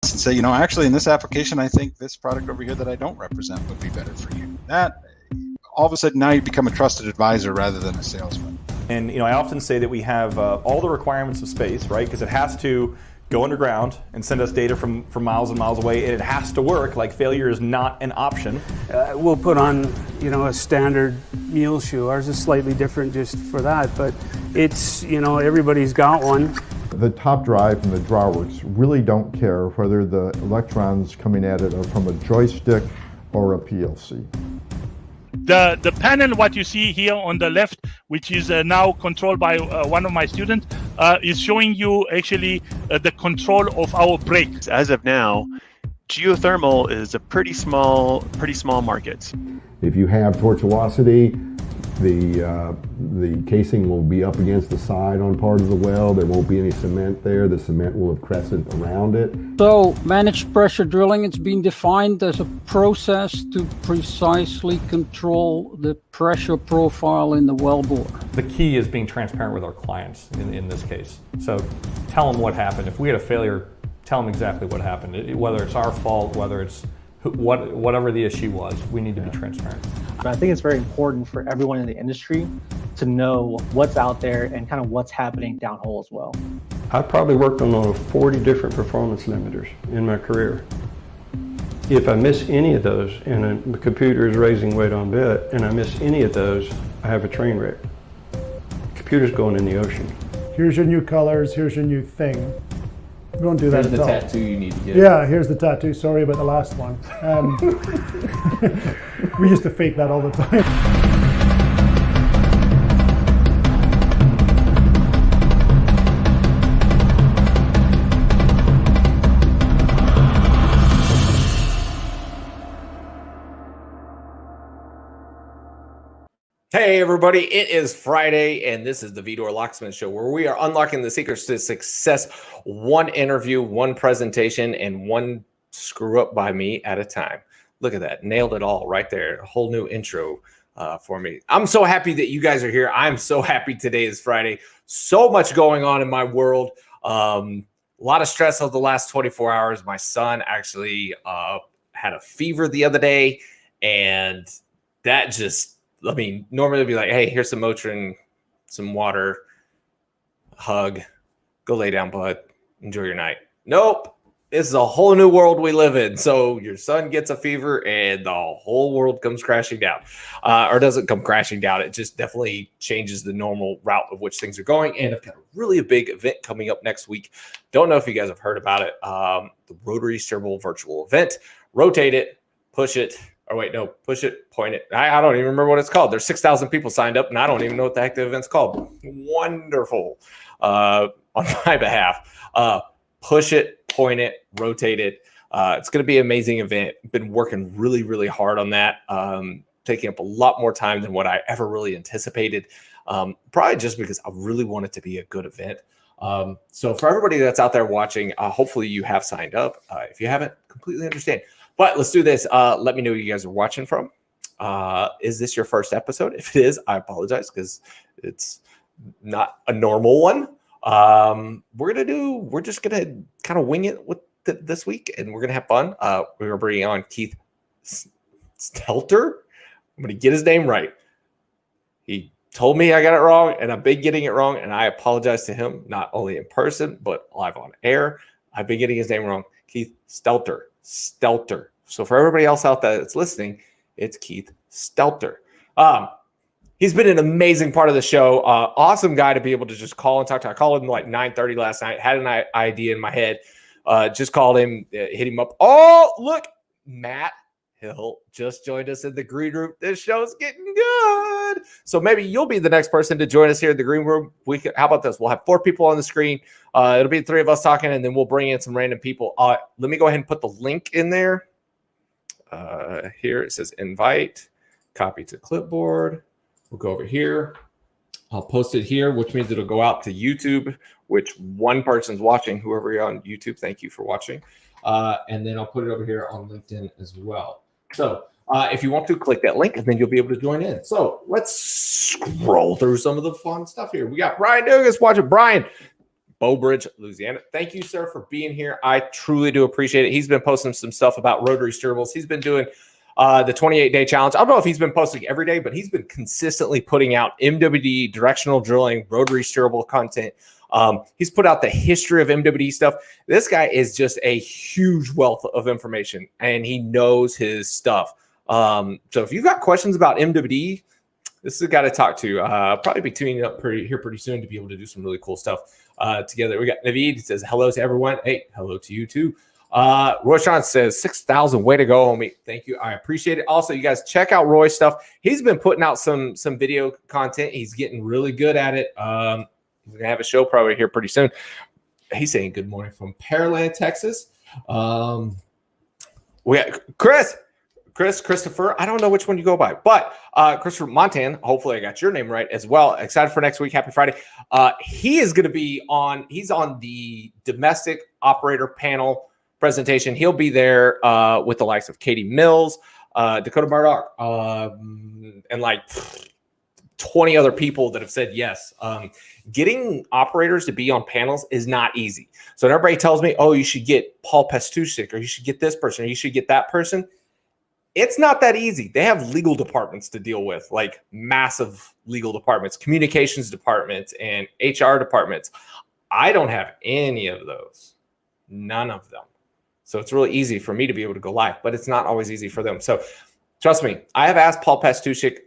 nuts and say, you know, actually in this application, I think this product over here that I don't represent would be better for you. That all of a sudden now you become a trusted advisor rather than a salesman. And I often say that we have all the requirements of space, right? Because it has to go underground and send us data from miles and miles away, and it has to work. Like, failure is not an option. We'll put on, a standard mule shoe. Ours is slightly different just for that, but it's, everybody's got one. The top drive and the drawworks really don't care whether the electrons coming at it are from a joystick or a PLC. The panel, what you see here on the left, which is now controlled by one of my students, is showing you actually the control of our brakes. As of now, geothermal is a pretty small market. If you have tortuosity, the casing will be up against the side on part of the well. There won't be any cement there. The cement will have crescent around it. So managed pressure drilling, it's been defined as a process to precisely control the pressure profile in the wellbore. The key is being transparent with our clients in this case. So tell them what happened. If we had a failure, tell them exactly what happened. Whether it's our fault, whether it's whatever the issue was, we need to be transparent. I think it's very important for everyone in the industry to know what's out there and kind of what's happening downhole as well. I've probably worked on over 40 different performance limiters in my career. If I miss any of those and the computer is raising weight on bit and I miss any of those, I have a train wreck. The computer's going in the ocean. Here's your new colors, here's your new thing. We won't do that at all. Here's the tattoo you need to get. Yeah, here's the tattoo. Sorry about the last one. We used to fake that all the time. Hey everybody, it is Friday and this is the Vidor Locksmith Show, where we are unlocking the secrets to success, one interview, one presentation, and one screw up by me at a time. Look at that, nailed it all right there. A whole new intro for me. I'm so happy that you guys are here. I'm so happy today is Friday. So much going on in my world. A lot of stress over the last 24 hours. My son actually had a fever the other day, and that just, normally it'd be like, hey, here's some Motrin, some water, hug, go lay down, bud, enjoy your night. Nope. This is a whole new world we live in. So your son gets a fever and the whole world comes crashing down. Or doesn't come crashing down. It just definitely changes the normal route of which things are going. And I've got a big event coming up next week. Don't know if you guys have heard about it. The Rotary Serval Virtual Event. Rotate it, push it. Or wait, no, push it, point it. I don't even remember what it's called. There's 6,000 people signed up, and I don't even know what the heck the event's called. Wonderful on my behalf. Push it, point it, rotate it. It's going to be an amazing event. Been working really, really hard on that, taking up a lot more time than what I ever really anticipated, probably just because I really want it to be a good event. So for everybody that's out there watching, hopefully you have signed up. If you haven't, completely understand. But let's do this. Let me know who you guys are watching from. Is this your first episode? If it is, I apologize because it's not a normal one. We're just gonna kind of wing it with this week, and we're gonna have fun. We're bringing on Keith Stelter. I'm gonna get his name right. He told me I got it wrong, and I've been getting it wrong, and I apologize to him, not only in person but live on air. I've been getting his name wrong. Keith Stelter. Stelter. So for everybody else out there that's listening, it's Keith Stelter. He's been an amazing part of the show. Awesome guy to be able to just call and talk to. I called him like 9:30 last night. Had an idea in my head. Just called him, hit him up. Oh, look, Matt Hill just joined us in the green room. This show's getting good. So maybe you'll be the next person to join us here in the green room. How about this? We'll have 4 people on the screen. It'll be 3 of us talking, and then we'll bring in some random people. Let me go ahead and put the link in there. Here it says invite, copy to clipboard. We'll go over here. I'll post it here, which means it'll go out to YouTube, which one person's watching. Whoever you're on YouTube, thank you for watching. And then I'll put it over here on LinkedIn as well. So if you want to, click that link, and then you'll be able to join in. So let's scroll through some of the fun stuff here. We got Brian Dugas watching. Brian, Beaubridge, Louisiana. Thank you, sir, for being here. I truly do appreciate it. He's been posting some stuff about rotary steerables. He's been doing the 28-day challenge. I don't know if he's been posting every day, but he's been consistently putting out MWD, directional drilling, rotary steerable content. He's put out the history of MWD stuff. This guy is just a huge wealth of information, and he knows his stuff. So if you've got questions about MWD, this is a guy to talk to. Probably be tuning up pretty soon to be able to do some really cool stuff together. We got Naveed. He says hello to everyone. Hey, hello to you too. Roy Sean says 6,000. Way to go, homie. Thank you. I appreciate it. Also, you guys check out Roy's stuff. He's been putting out some video content. He's getting really good at it. He's gonna have a show probably here pretty soon. He's saying good morning from Pearland, Texas. We got Christopher. I don't know which one you go by, but Christopher Montan. Hopefully, I got your name right as well. Excited for next week. Happy Friday. He is going to be on. He's on the domestic operator panel presentation. He'll be there with the likes of Katie Mills, Dakota Murdoch, and like 20 other people that have said yes. Getting operators to be on panels is not easy. So everybody tells me, oh, you should get Paul Pastusic, or you should get this person, or you should get that person. It's not that easy. They have legal departments to deal with, like massive legal departments, communications departments, and HR departments. I don't have any of those, none of them. So it's really easy for me to be able to go live, but it's not always easy for them. So trust me, I have asked Paul Pastusic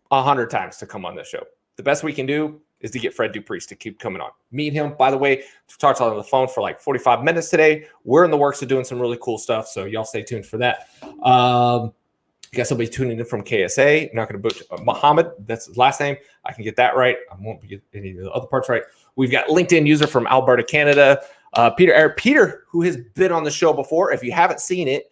100 times to come on this show. The best we can do is to get Fred Dupriest to keep coming on. Meet him, by the way, talked to him on the phone for like 45 minutes today. We're in the works of doing some really cool stuff, so y'all stay tuned for that. You got somebody tuning in from KSA. I'm not going to butcher Muhammad. That's his last name. I can get that right. I won't get any of the other parts right. We've got LinkedIn user from Alberta, Canada. Peter, who has been on the show before. If you haven't seen it,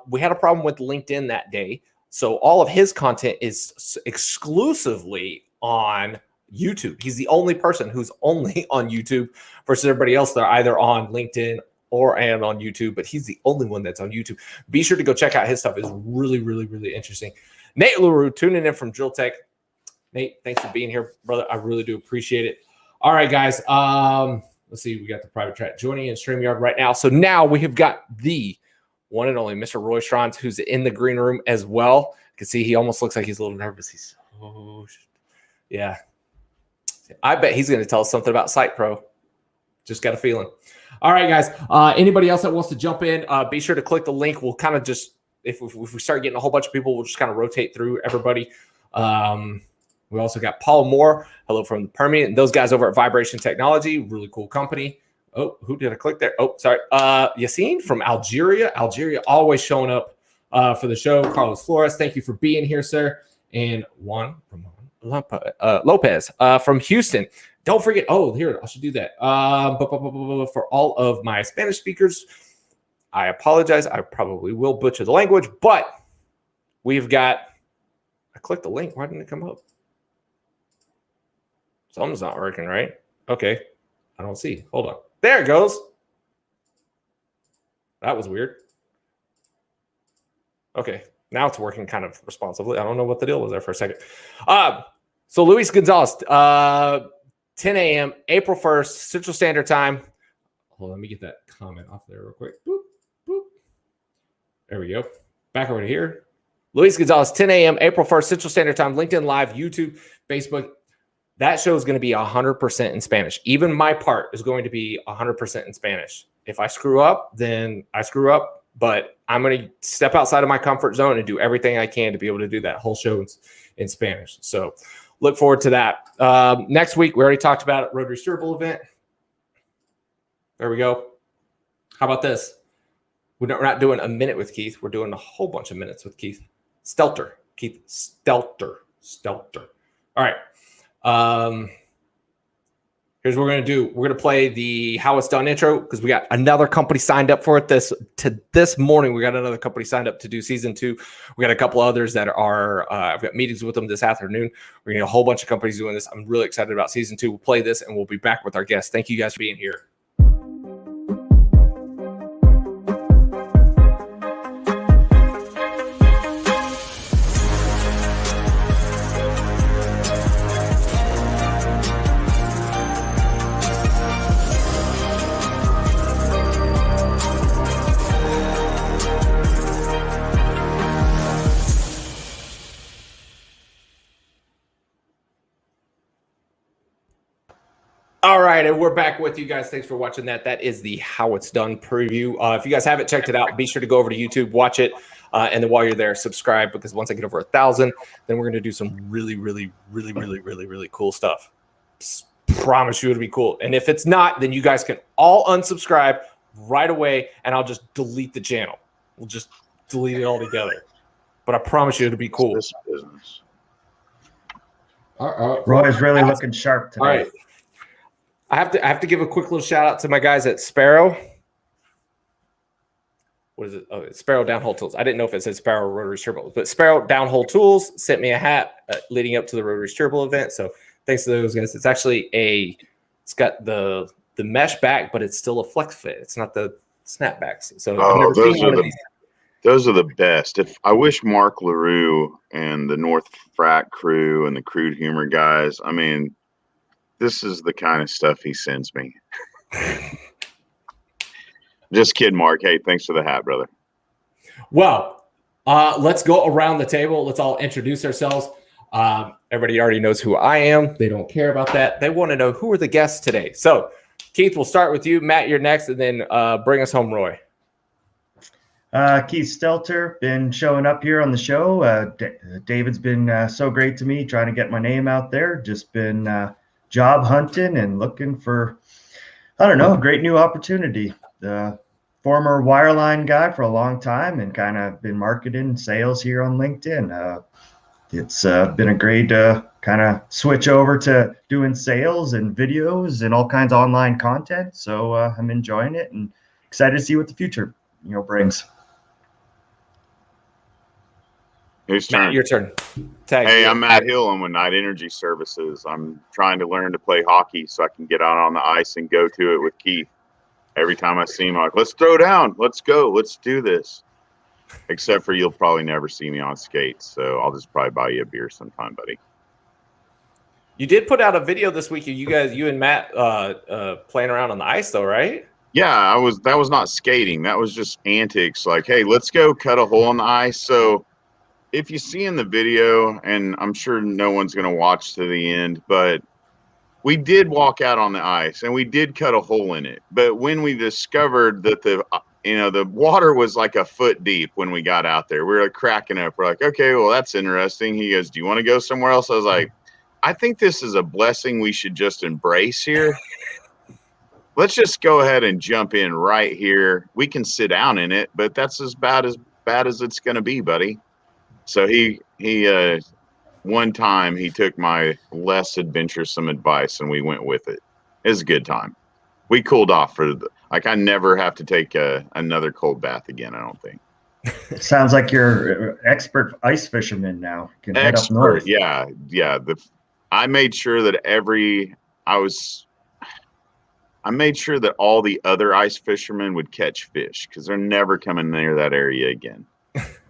we had a problem with LinkedIn that day. So all of his content is exclusively on YouTube. He's the only person who's only on YouTube versus everybody else. They're either on LinkedIn and on YouTube, but he's the only one that's on YouTube. Be sure to go check out his stuff. It's really, really, really interesting. Nate LaRue tuning in from Drill Tech. Nate, thanks for being here, brother. I really do appreciate it. All right, guys. Let's see. We got the private chat joining in StreamYard right now. So now we have got the one and only Mr. Roy Strons, who's in the green room as well. You can see he almost looks like he's a little nervous. He's yeah. I bet he's going to tell us something about Site Pro. Just got a feeling. All right, guys. Anybody else that wants to jump in, be sure to click the link. We'll kind of just, if we start getting a whole bunch of people, we'll just kind of rotate through everybody. We also got Paul Moore. Hello from the Permian. And those guys over at Vibration Technology, really cool company. Oh, who did I click there? Oh, sorry. Yassine from Algeria. Algeria always showing up for the show. Carlos Flores, thank you for being here, sir. And Juan Lopez from Houston. Don't forget. Oh, here, I should do that. For all of my Spanish speakers, I apologize. I probably will butcher the language, but we've got. I clicked the link. Why didn't it come up? Something's not working, right? Okay. I don't see. Hold on. There it goes. That was weird. Okay. Now it's working kind of responsibly. I don't know what the deal was there for a second. So Luis Gonzalez, 10 a.m., April 1st, Central Standard Time. Hold on, let me get that comment off there real quick. Boop, boop. There we go. Back over to here. Luis Gonzalez, 10 a.m., April 1st, Central Standard Time, LinkedIn Live, YouTube, Facebook. That show is going to be 100% in Spanish. Even my part is going to be 100% in Spanish. If I screw up, then I screw up. But I'm going to step outside of my comfort zone and do everything I can to be able to do that whole show in Spanish. So look forward to that. Next week, we already talked about it, Rotary Steerable event. There we go. How about this? We're not doing a minute with Keith. We're doing a whole bunch of minutes with Keith. Stelter. Keith Stelter. All right. Here's what we're going to do. We're going to play the How It's Done intro because we got another company signed up for it this morning. We got another company signed up to do season 2. We got a couple others that are, I've got meetings with them this afternoon. We're going to get a whole bunch of companies doing this. I'm really excited about season 2. We'll play this and we'll be back with our guests. Thank you guys for being here. right, and we're back with you guys. Thanks for watching that. That is the How It's Done preview. If you guys haven't checked it out, be sure to go over to YouTube, watch it, and then while you're there, subscribe, because once I get over 1,000, then we're going to do some really, really, really, really, really, really cool stuff. Promise you it'll be cool. And if it's not, then you guys can all unsubscribe right away, and I'll just delete the channel. We'll just delete it all together. But I promise you it'll be cool. This business. Roy's really looking sharp today. All right. I have to give a quick little shout out to my guys at Sparrow. What is it? Oh, it's Sparrow Downhole Tools. I didn't know if it said Sparrow Rotary Turbo, but Sparrow Downhole Tools sent me a hat leading up to the Rotary Turbo event. So thanks to those guys. It's actually it's got the mesh back, but it's still a flex fit. It's not the snapbacks. So I've never seen one of these. Those are the best. I wish Mark LaRue and the North Frac crew and the Crude Humor guys, I mean, this is the kind of stuff he sends me. Just kidding, Mark. Hey, thanks for the hat, brother. Well, let's go around the table. Let's all introduce ourselves. Everybody already knows who I am. They don't care about that. They want to know who are the guests today. So, Keith, we'll start with you. Matt, you're next, and then bring us home, Roy. Keith Stelter, been showing up here on the show. David's been so great to me, trying to get my name out there. Just been job hunting and looking for, I don't know, a great new opportunity. The former wireline guy for a long time and kind of been marketing sales here on LinkedIn. It's been a great kind of switch over to doing sales and videos and all kinds of online content. So I'm enjoying it and excited to see what the future brings. Whose turn? Matt, your turn. Hey, I'm Matt Hill. I'm with Night Energy Services. I'm trying to learn to play hockey so I can get out on the ice and go to it with Keith. Every time I see him, I'm like, let's throw down. Let's go. Let's do this. Except for you'll probably never see me on skates. So I'll just probably buy you a beer sometime, buddy. You did put out a video this week of you and Matt playing around on the ice, though, right? Yeah, that was not skating. That was just antics. Like, hey, let's go cut a hole in the ice. So if you see in the video, and I'm sure no one's going to watch to the end, but we did walk out on the ice and we did cut a hole in it. But when we discovered that the water was like a foot deep when we got out there, we were like cracking up. We're like, okay, well, that's interesting. He goes, do you want to go somewhere else? I was like, I think this is a blessing we should just embrace here. Let's just go ahead and jump in right here. We can sit down in it, but that's as bad as it's going to be, buddy. So he one time he took my less adventuresome advice and we went with it. It was a good time. We cooled off I never have to take another cold bath again, I don't think. Sounds like you're an expert ice fisherman now. Can head up north. Yeah. I made sure that I made sure that all the other ice fishermen would catch fish because they're never coming near that area again.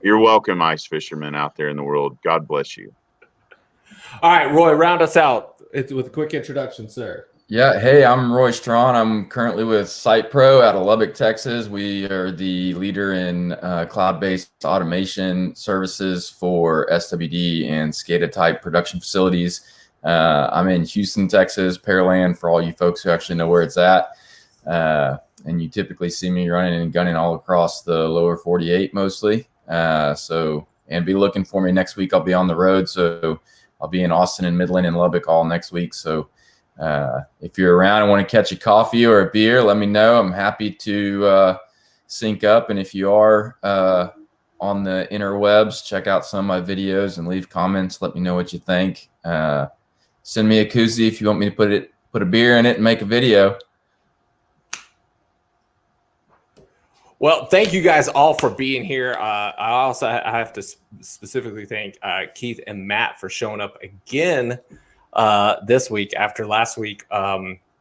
You're welcome, ice fishermen out there in the world. God bless you. All right, Roy, round us out with a quick introduction, sir. Yeah, hey, I'm Roy Strawn. I'm currently with SitePro out of Lubbock, Texas. We are the leader in cloud-based automation services for SWD and SCADA-type production facilities. I'm in Houston, Texas, Pearland, for all you folks who actually know where it's at. And you typically see me running and gunning all across the lower 48 mostly. And be looking for me next week. I'll be on the road, so I'll be in Austin and Midland and Lubbock all next week. So if you're around and want to catch a coffee or a beer, let me know. I'm happy to sync up. And if you are on the interwebs, check out some of my videos and leave comments. Let me know what you think. Send me a koozie if you want me to put a beer in it and make a video. Well, thank you guys all for being here. I have to specifically thank Keith and Matt for showing up again this week after last week.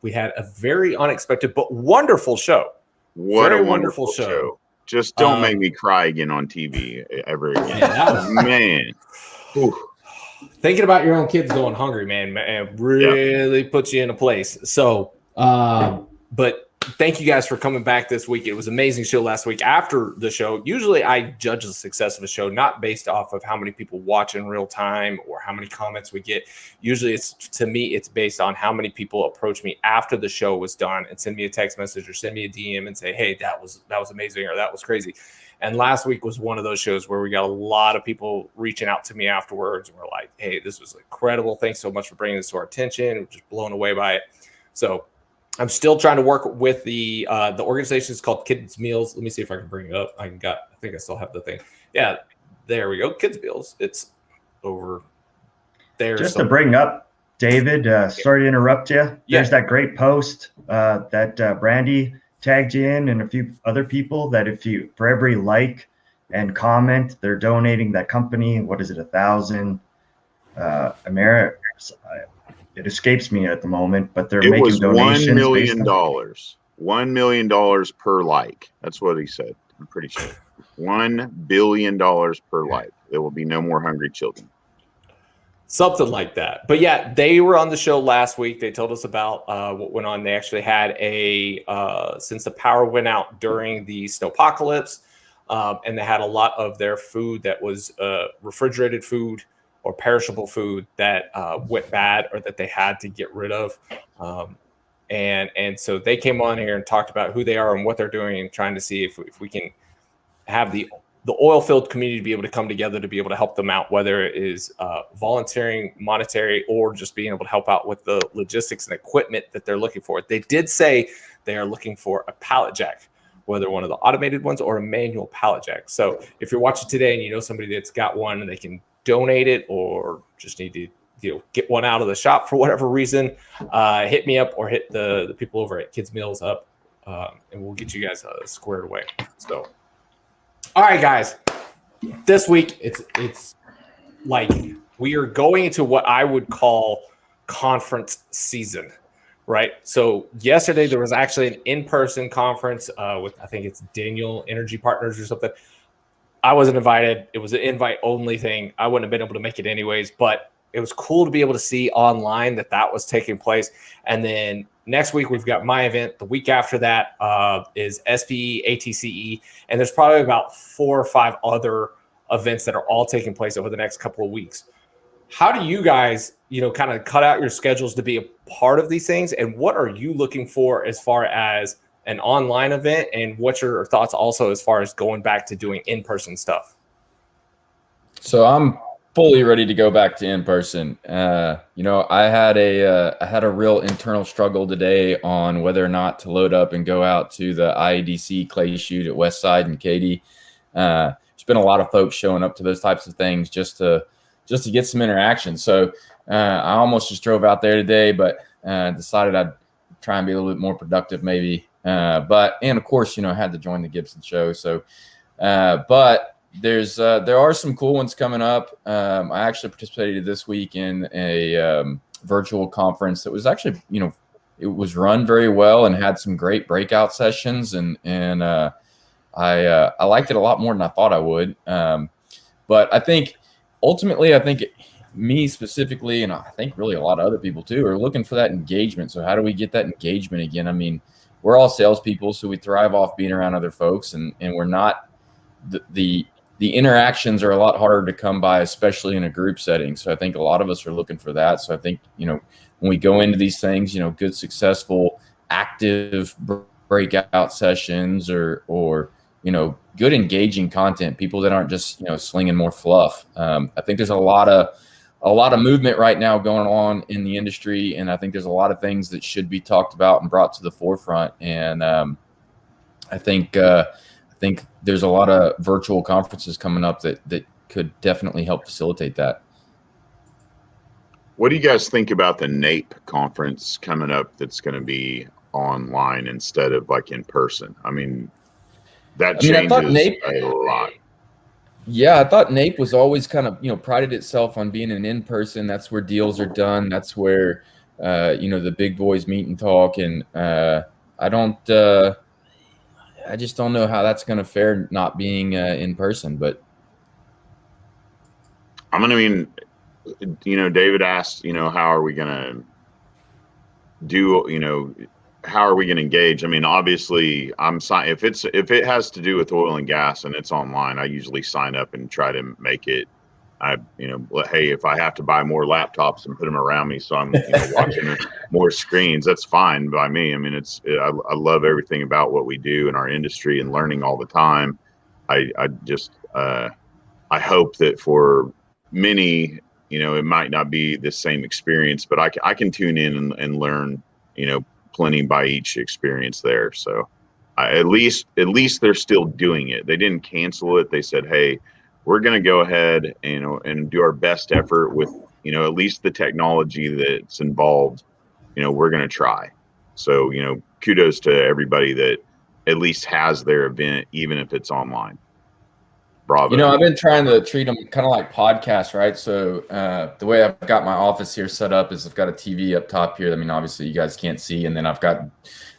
We had a very unexpected but wonderful show. What a wonderful show. Just don't make me cry again on TV ever again. Yeah, man. Oof. Thinking about your own kids going hungry, man, really puts you in a place. So, but thank you guys for coming back this week. It was an amazing show last week. After the show, usually I judge the success of a show not based off of how many people watch in real time or how many comments we get. Usually it's based on how many people approach me after the show was done and send me a text message or send me a DM and say, hey, that was amazing, or that was crazy. And last week was one of those shows where we got a lot of people reaching out to me afterwards and were like, hey, this was incredible. Thanks so much for bringing this to our attention. We're just blown away by it. So I'm still trying to work with the organization is called Kids Meals. Let me see if I can bring it up. I think I still have the thing. Yeah, there we go. Kids Meals. It's over there. Just to bring up, David, sorry to interrupt you. There's that great post that Brandy tagged you in and a few other people that for every like and comment, they're donating that company. What is it? 1,000 Americans. It escapes me at the moment, but they're making donations. $1 million. $1 million per like. That's what he said. I'm pretty sure. $1 billion per like. There will be no more hungry children. Something like that. But yeah, they were on the show last week. They told us about what went on. They actually had since the power went out during the snowpocalypse, and they had a lot of their food that was refrigerated food or perishable food that went bad or that they had to get rid of. And so they came on here and talked about who they are and what they're doing and trying to see if we can have the oil-filled community to be able to come together to be able to help them out, whether it is volunteering, monetary, or just being able to help out with the logistics and equipment that they're looking for. They did say they are looking for a pallet jack, whether one of the automated ones or a manual pallet jack. So if you're watching today and you know somebody that's got one and they can donate it or just need to get one out of the shop for whatever reason, hit me up or hit the people over at Kids Meals up, and we'll get you guys squared away. So, all right, guys, this week it's like we are going into what I would call conference season, right? So yesterday there was actually an in-person conference with, I think it's Daniel Energy Partners or something. I wasn't invited. It was an invite-only thing. I wouldn't have been able to make it anyways, but it was cool to be able to see online that was taking place. And then next week, we've got my event. The week after that is SPE, ATCE, and there's probably about 4 or 5 other events that are all taking place over the next couple of weeks. How do you guys, kind of cut out your schedules to be a part of these things? And what are you looking for as far as an online event, and what's your thoughts also as far as going back to doing in-person stuff? So I'm fully ready to go back to in-person. I had a real internal struggle today on whether or not to load up and go out to the IADC clay shoot at Westside and Katy. There's been a lot of folks showing up to those types of things just to get some interaction. So I almost just drove out there today, but decided I'd try and be a little bit more productive maybe. And of course, I had to join the Gibson show. So, but there are some cool ones coming up. I actually participated this week in a virtual conference that was actually, it was run very well and had some great breakout sessions, and I liked it a lot more than I thought I would. But I think ultimately, me specifically, and I think really a lot of other people too, are looking for that engagement. So how do we get that engagement again? I mean, we're all salespeople, so we thrive off being around other folks, and we're not the interactions are a lot harder to come by, especially in a group setting. So I think a lot of us are looking for that. So I think, when we go into these things, good, successful, active breakout sessions or good engaging content, people that aren't just, slinging more fluff. I think there's a lot of movement right now going on in the industry, and I think there's a lot of things that should be talked about and brought to the forefront. And I think there's a lot of virtual conferences coming up that could definitely help facilitate that. What do you guys think about the NAPE conference coming up that's going to be online instead of like in person? I mean, that changes a lot. Yeah, I thought NAPE was always kind of, prided itself on being an in-person. That's where deals are done. That's where, the big boys meet and talk. And I just don't know how that's going to fare not being in person. But David asked, how are we going to do, how are we going to engage? I mean, obviously, if it has to do with oil and gas and it's online, I usually sign up and try to make it. Hey, if I have to buy more laptops and put them around me, so I'm watching more screens, that's fine by me. I mean, I love everything about what we do in our industry and learning all the time. I hope that for many, it might not be the same experience, but I can tune in and learn, plenty by each experience there. So at least they're still doing it. They didn't cancel it. They said, hey, we're going to go ahead and do our best effort with, at least the technology that's involved, we're going to try. So, kudos to everybody that at least has their event, even if it's online. Bravo. I've been trying to treat them kind of like podcasts, right? So the way I've got my office here set up is I've got a TV up top here. I mean, obviously you guys can't see. And then I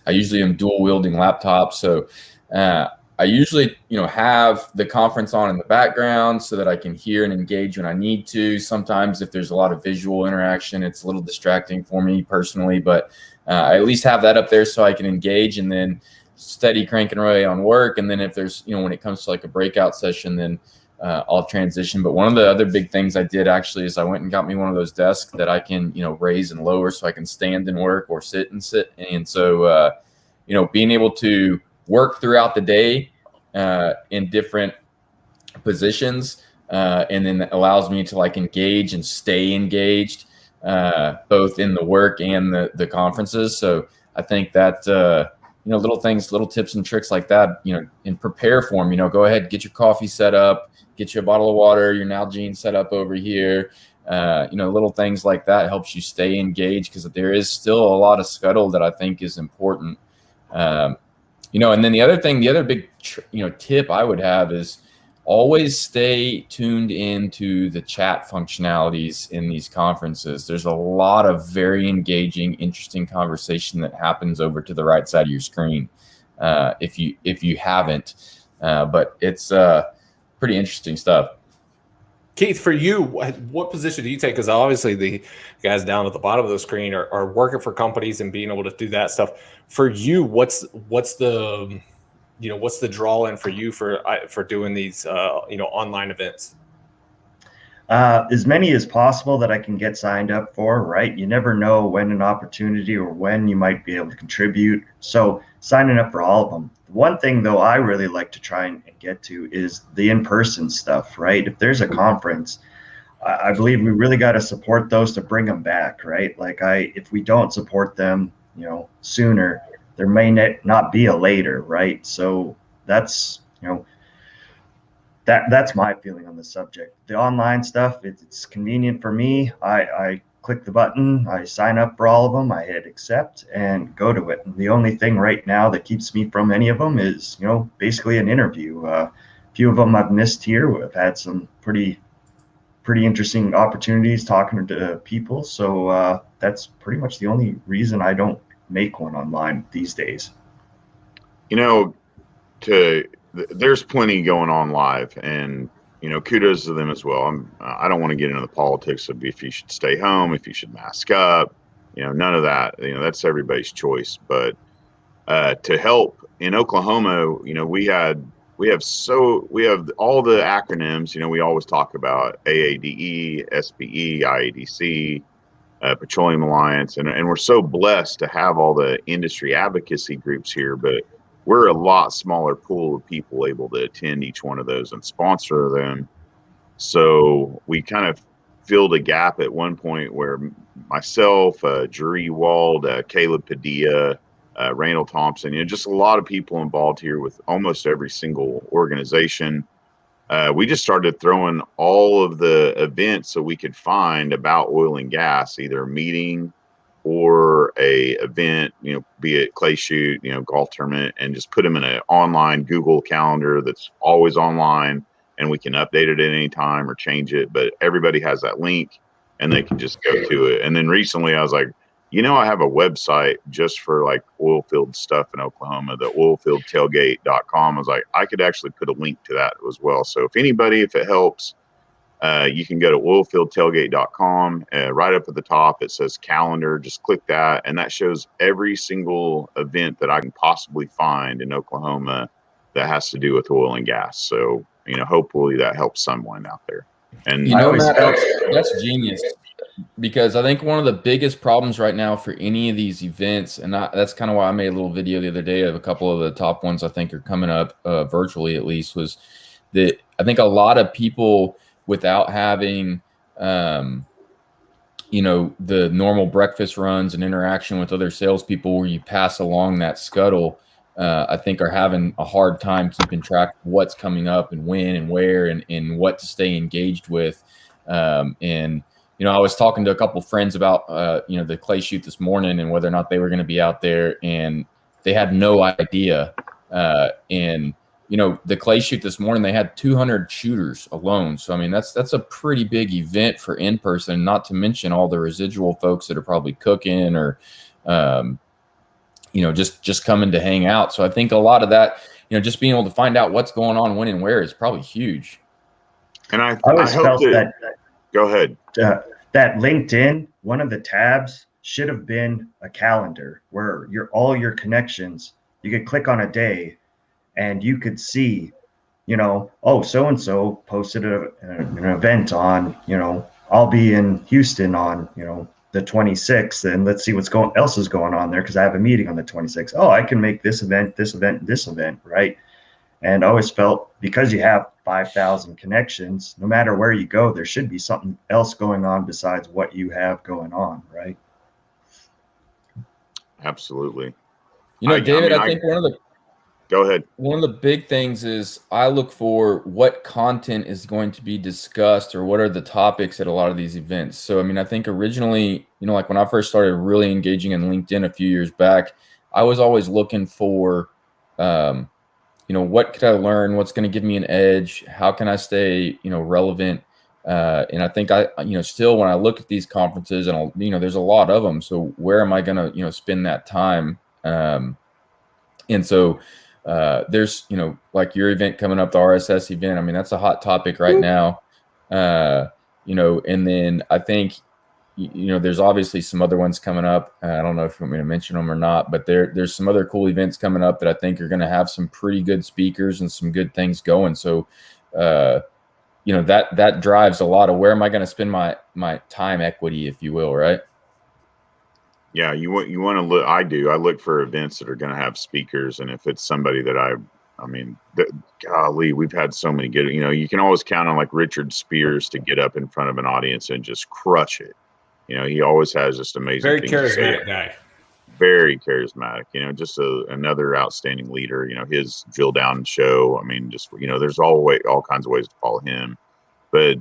usually am dual wielding laptops. So I usually, have the conference on in the background so that I can hear and engage when I need to. Sometimes if there's a lot of visual interaction, it's a little distracting for me personally, but I at least have that up there so I can engage and then steady cranking away on work. And then if there's, when it comes to like a breakout session, then I'll transition. But one of the other big things I did actually is I went and got me one of those desks that I can, raise and lower so I can stand and work or sit and sit. And so, being able to work throughout the day in different positions, and then that allows me to like engage and stay engaged, both in the work and the conferences. So I think that, little things, little tips and tricks like that, and prepare for them, go ahead, get your coffee set up, get you a bottle of water, your Nalgene set up over here. Little things like that helps you stay engaged because there is still a lot of scuttle that I think is important. And then the other big, tip I would have is always stay tuned into the chat functionalities in these conferences. There's a lot of very engaging, interesting conversation that happens over to the right side of your screen. If you haven't, but it's pretty interesting stuff. Keith, for you, what position do you take? Because obviously the guys down at the bottom of the screen are working for companies and being able to do that stuff. For you, what's the draw in for you for doing these online events? As many as possible that I can get signed up for, right? You never know when an opportunity or when you might be able to contribute. So signing up for all of them. One thing though I really like to try and get to is the in-person stuff, right? If there's a conference, I believe we really got to support those to bring them back, right? Like if we don't support them, sooner, there may not be a later, right? So that's, that's my feeling on the subject. The online stuff, it's convenient for me. I click the button, I sign up for all of them, I hit accept and go to it. And the only thing right now that keeps me from any of them is, basically an interview. A few of them I've missed here. I've had some pretty interesting opportunities talking to people. So that's pretty much the only reason I don't make one online these days. There's plenty going on live, and kudos to them as well. I don't want to get into the politics of if you should stay home, if you should mask up, none of that. That's everybody's choice. But to help in Oklahoma, we have all the acronyms. We always talk about AADE, SPE, IADC, Petroleum Alliance, and we're so blessed to have all the industry advocacy groups here, but we're a lot smaller pool of people able to attend each one of those and sponsor them. So we kind of filled a gap at one point where myself, Jerry Wald, Caleb Padilla, Randall Thompson, just a lot of people involved here with almost every single organization. We just started throwing all of the events so we could find about oil and gas, either a meeting or a event, be it clay shoot, golf tournament, and just put them in an online Google calendar that's always online, and we can update it at any time or change it. But everybody has that link and they can just go to it. And then recently I was like, I have a website just for like oil field stuff in Oklahoma, the oilfieldtailgate.com. I was like, I could actually put a link to that as well. So if it helps, you can go to oilfieldtailgate.com. Right up at the top, it says calendar. Just click that, and that shows every single event that I can possibly find in Oklahoma that has to do with oil and gas. So, hopefully that helps someone out there. And Matt, that's genius, because I think one of the biggest problems right now for any of these events, and that's kind of why I made a little video the other day of a couple of the top ones I think are coming up virtually at least, was that I think a lot of people, without having the normal breakfast runs and interaction with other salespeople where you pass along that scuttle, I think are having a hard time keeping track of what's coming up and when and where and what to stay engaged with. I was talking to a couple friends about the clay shoot this morning and whether or not they were going to be out there, and they had no idea. The clay shoot this morning, they had 200 shooters alone. So, I mean, that's a pretty big event for in-person, not to mention all the residual folks that are probably cooking or, just coming to hang out. So I think a lot of that, just being able to find out what's going on, when and where is probably huge. And I always hope felt that. Go ahead. That LinkedIn, one of the tabs should have been a calendar where all your connections, you could click on a day and you could see, so-and-so posted an event on, I'll be in Houston on, the 26th, and let's see what's else is going on there because I have a meeting on the 26th. Oh, I can make this event, right? And I always felt because you have 5,000 connections, no matter where you go, there should be something else going on besides what you have going on, right? Absolutely. David, I think go ahead. One of the big things is I look for what content is going to be discussed or what are the topics at a lot of these events. So, I mean, I think originally, like when I first started really engaging in LinkedIn a few years back, I was always looking for, what could I learn? What's going to give me an edge? How can I stay, relevant? And I think still when I look at these conferences and, there's a lot of them. So where am I going to, spend that time? And so there's, like your event coming up, the RSS event. I mean, that's a hot topic right now. And then I think, there's obviously some other ones coming up. I don't know if you want me to mention them or not, but there's some other cool events coming up that I think are going to have some pretty good speakers and some good things going. So, that drives a lot of where am I going to spend my time equity, if you will, right? Yeah, you want to look. I do. I look for events that are going to have speakers, and if it's somebody that golly, we've had so many good. You can always count on like Richard Spears to get up in front of an audience and just crush it. He always has just amazing. Very things charismatic guy. Very charismatic. Just another outstanding leader. His drill down show. I mean, just there's all kinds of ways to follow him, but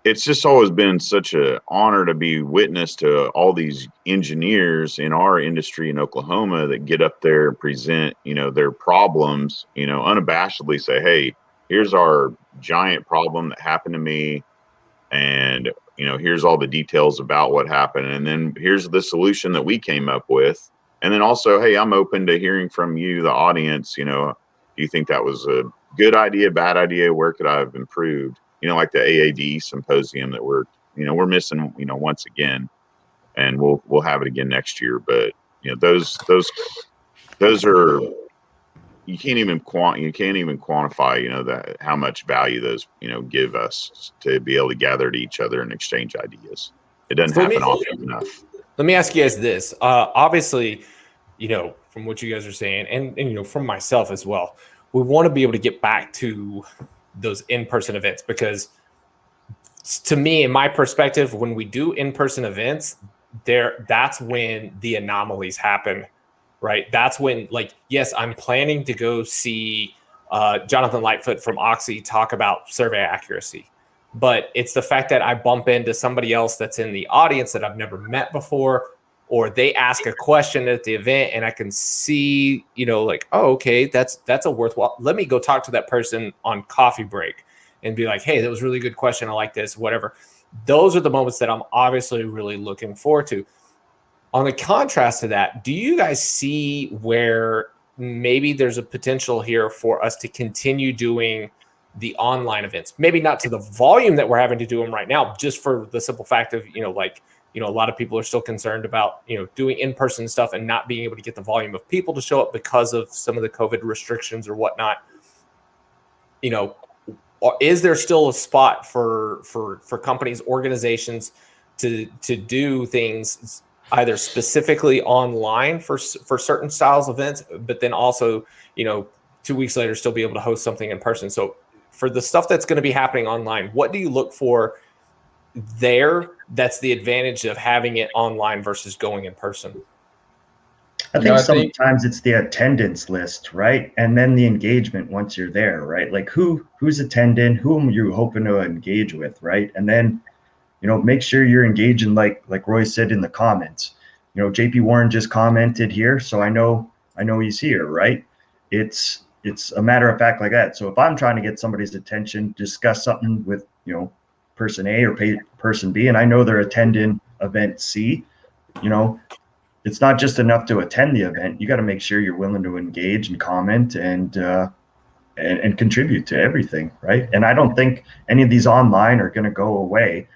it's just always been such an honor to be witness to all these engineers in our industry in Oklahoma that get up there and present, their problems, unabashedly say, hey, here's our giant problem that happened to me. And, here's all the details about what happened. And then here's the solution that we came up with. And then also, hey, I'm open to hearing from you, the audience. Do you think that was a good idea, bad idea? Where could I have improved? Like the AAD symposium that we're missing, once again, and we'll have it again next year. But those are you can't even quantify that how much value those give us to be able to gather to each other and exchange ideas. It doesn't happen often enough. Let me ask you guys this. Obviously, from what you guys are saying, and from myself as well, we want to be able to get back to those in-person events, because to me, in my perspective, when we do in-person events, that's when the anomalies happen, right? That's when, yes, I'm planning to go see Jonathan Lightfoot from Oxy talk about survey accuracy, but it's the fact that I bump into somebody else that's in the audience that I've never met before, or they ask a question at the event and I can see, oh, okay, that's a worthwhile. Let me go talk to that person on coffee break and be like, hey, that was a really good question. I like this, whatever. Those are the moments that I'm obviously really looking forward to. On the contrast to that, do you guys see where maybe there's a potential here for us to continue doing the online events. Maybe not to the volume that we're having to do them right now, just for the simple fact of, a lot of people are still concerned about, doing in-person stuff and not being able to get the volume of people to show up because of some of the COVID restrictions or whatnot. Is there still a spot for companies, organizations to do things either specifically online for certain styles of events, but then also, 2 weeks later still be able to host something in person? So for the stuff that's going to be happening online, what do you look for there that's the advantage of having it online versus going in person? I think sometimes it's the attendance list, right? And then the engagement once you're there, right? Like who's attending, whom you're hoping to engage with, right? And then, make sure you're engaging, like Roy said in the comments. JP Warren just commented here, so I know he's here, right? It's a matter of fact like that. So if I'm trying to get somebody's attention, discuss something with, person A or person B, and I know they're attending event C, it's not just enough to attend the event. You got to make sure you're willing to engage and comment and contribute to everything, right? And I don't think any of these online are going to go away.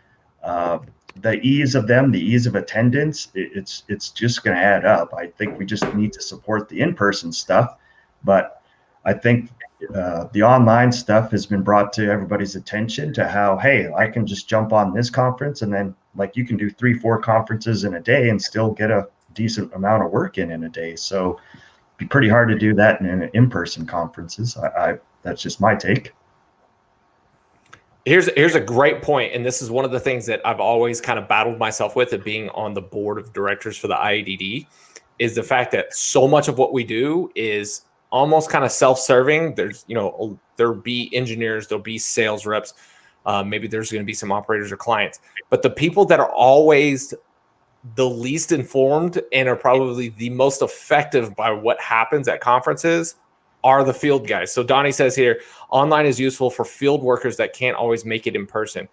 The ease of them, the ease of attendance, it's just going to add up. I think we just need to support the in-person stuff, but I think the online stuff has been brought to everybody's attention to how, hey, I can just jump on this conference and then you can do 3-4 conferences in a day and still get a decent amount of work in a day. So it'd be pretty hard to do that in-person conferences. That's just my take. Here's a great point, and this is one of the things that I've always kind of battled myself with at being on the board of directors for the IADD, is the fact that so much of what we do is almost kind of self-serving. There's, there'll be engineers, there'll be sales reps, maybe there's going to be some operators or clients, but the people that are always the least informed and are probably the most effective by what happens at conferences are the field guys. So Donnie says here, online is useful for field workers that can't always make it in person.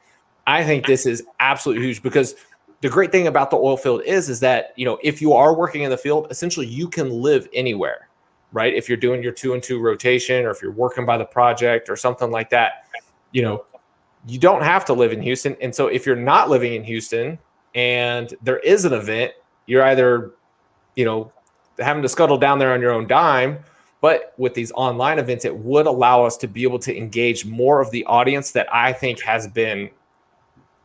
I think this is absolutely huge, because the great thing about the oil field is that, if you are working in the field, essentially you can live anywhere, right? If you're doing your 2-and-2 rotation, or if you're working by the project or something like that, you don't have to live in Houston. And so if you're not living in Houston and there is an event, you're either, having to scuttle down there on your own dime. But with these online events, it would allow us to be able to engage more of the audience that I think has been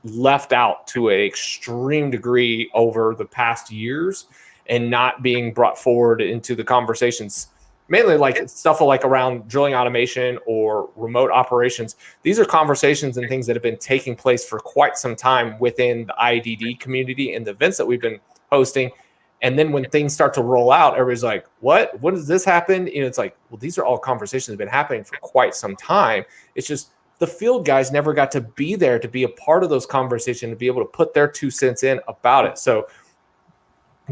left out to an extreme degree over the past years and not being brought forward into the conversations, mainly like stuff like around drilling automation or remote operations. These are conversations and things that have been taking place for quite some time within the IADD community and the events that we've been hosting. And then when things start to roll out, everybody's like, what does this happen? It's like, well, these are all conversations that have been happening for quite some time. It's just the field guys never got to be there to be a part of those conversations, to be able to put their 2 cents in about it. So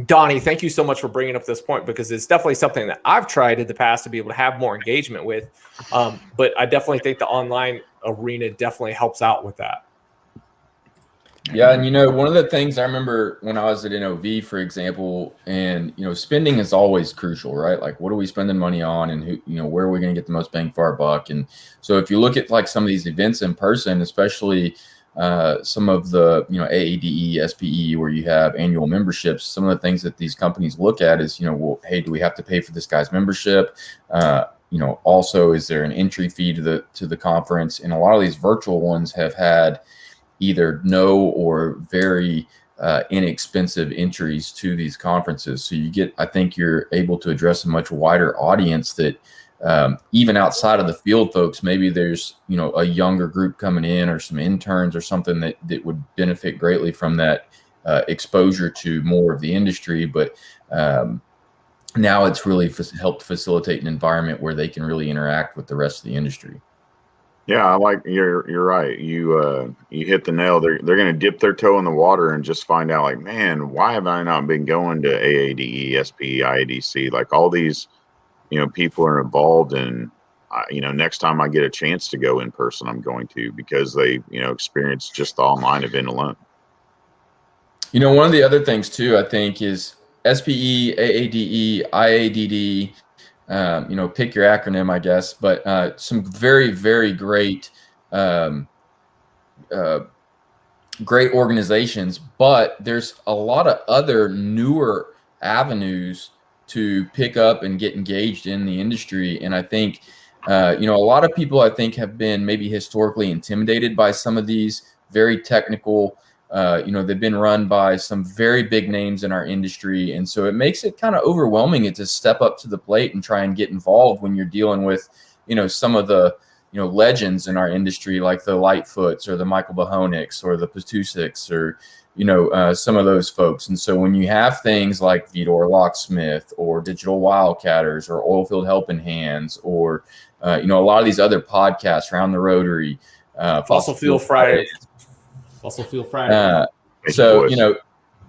Donnie, thank you so much for bringing up this point, because it's definitely something that I've tried in the past to be able to have more engagement with. But I definitely think the online arena definitely helps out with that. Yeah, and one of the things I remember when I was at NOV, for example, and spending is always crucial, right? Like, what are we spending money on, and who, where are we going to get the most bang for our buck? And so if you look at like some of these events in person, especially some of the AADE, SPE, where you have annual memberships, some of the things that these companies look at is, well, hey, do we have to pay for this guy's membership? Also, is there an entry fee to the conference? And a lot of these virtual ones have had either no or very inexpensive entries to these conferences. So I think you're able to address a much wider audience that even outside of the field folks, maybe there's, a younger group coming in or some interns or something that would benefit greatly from that exposure to more of the industry. But now it's really helped facilitate an environment where they can really interact with the rest of the industry. Yeah, I like you're right. You hit the nail. They're going to dip their toe in the water and just find out, like, man, why have I not been going to AADE, SPE, IADC? Like, all these, people are involved, and next time I get a chance to go in person, I'm going to, because they, experience just the online event alone. One of the other things too, I think, is SPE, AADE, IADD, pick your acronym, I guess, but some very, very great, great organizations. But there's a lot of other newer avenues to pick up and get engaged in the industry. And I think, a lot of people, I think, have been maybe historically intimidated by some of these very technical, they've been run by some very big names in our industry. And so it makes it kind of overwhelming to step up to the plate and try and get involved when you're dealing with, some of the, legends in our industry, like the Lightfoots or the Michael Bohonics or the Patusics or, some of those folks. And so when you have things like Vidor Locksmith or Digital Wildcatters or Oilfield Helping Hands or, a lot of these other podcasts around the Rotary, Fossil Fuel Friday. Fossil Fuel Friday.